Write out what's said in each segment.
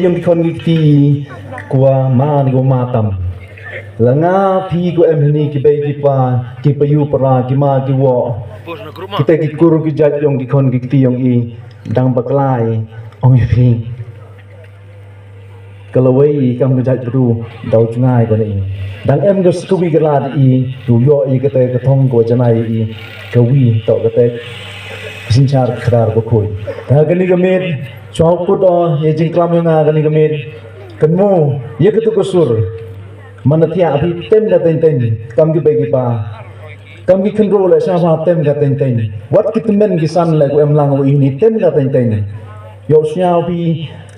yang kon ngiti kwa man go matam langa pi go em ni ki bay ki pa ki payu para ki ma ki wo kita ki kuru ki jat yang ki kon ngiti yang i dang baklai ong pi kalau wei kam ngajak tu dau cungai ko ni dan em go skubi gala i tu yo i kete ka thong ko janai i kawi to kete sinchar khrar ko khoi ta gani gamet chau ko do ye jing klam nga gani gamet kanmu ye ketu ko sur manathia api tem ga ten ten kam gi bagi pa kam gi control la sa ma tem ga ten ten wat kitmen gi san la ko em lang wi ni tem ga ten ten yo syao pi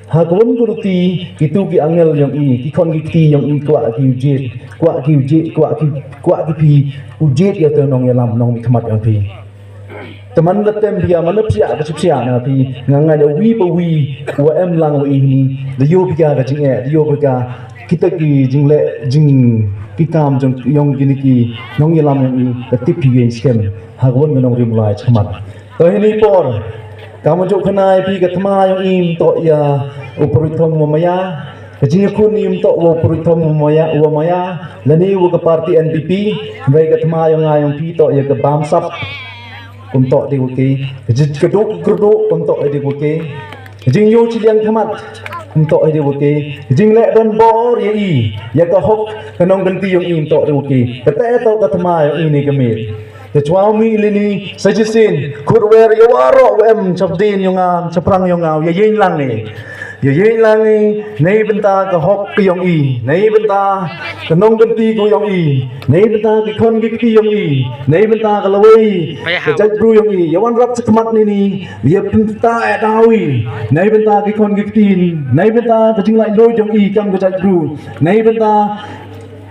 hakun kuruti itu ki angel yang i ki kon ki yang i kwa ki jet kwa ki pi ujet ya te nong ya lam nong mi khamat yang pi teman letem dia mana psia ka psia na pi nganga de wi pa wi wa em lang wi ni de yo pi ga jing e de yo pi ga kita ki jing le jing ki kam jong yong ki ni ki nong ya lam yang i ka tip pi yen skem hakun nong rim lai khamat to ni por kamu jauh kenai pi ke tema yang im tok ya upuritom mamaya kecil kun im tok upuritom mamaya lani wo ke parti NPP baik ke tema yang ayam pi tok ya ke bamsap kum tok di wuki keduk kum tok di wuki jing yo cilian khamat kum tok di wuki jing lek don bor ya i ya ke hok kenong ganti yang im tok di wuki kete tok ke tema yang ini kemit Kecuali ini sajisin kurwer ya waro em chapdin yung chaprang yung ya yin lang ni nei benta ka hok ki yung i nei benta ka nong ganti ko yung i nei benta ki khon ki yung i nei benta ka lawai ka jaj bru yung i yawan rap sakmat ni ya pinta dawi nei benta ki khon ki tin nei benta ka jinglai loi yung i kam ka jaj bru nei benta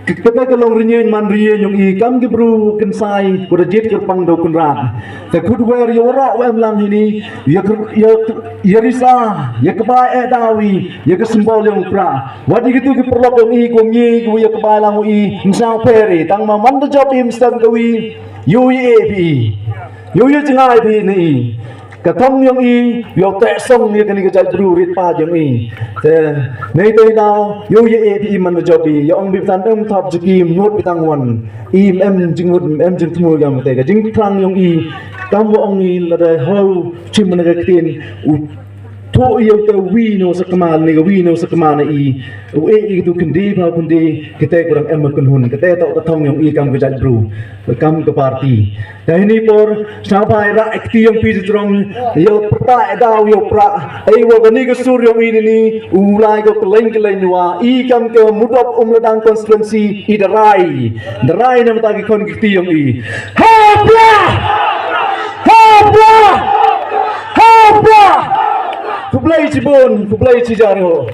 kita kalau renyen man renyen yang i kam ki bru kensai ko jet ke pang do kun rat te kud wer yo ra wem lang ini ya risa ya kebai dawi ya ke simbol yang pra wadi gitu ki perlok yang i ko nyi ko ya kebai lang i insang peri tang ma man do job im stan kawi UAP yo jengai bi ni Katong yang i yo tek song ni kani kejai drurit pa yang i nei toi dau yo ye pi man jobi yo ong bi tan em thap jikim ngot bitang wan im em jingut em jing thmu yam te ka jing prang yang i kam wo ong i la dai ho chim man ga tin to yo te wi no sakmal ni ga wi no sakmal i u e tu kendi ba kendi kita kurang em kun hun kita tok katong yang i kam kejai bru kam ke parti dan ini por sampai ra akti yang pi strong yo pra dau yo pra ai wo gani ke suryo ini ni ulai ko keleng wa i kam ke mudop ladang konstituensi i darai nam ta ki kon kiti yang i hapla kublai cibun kublai cijaro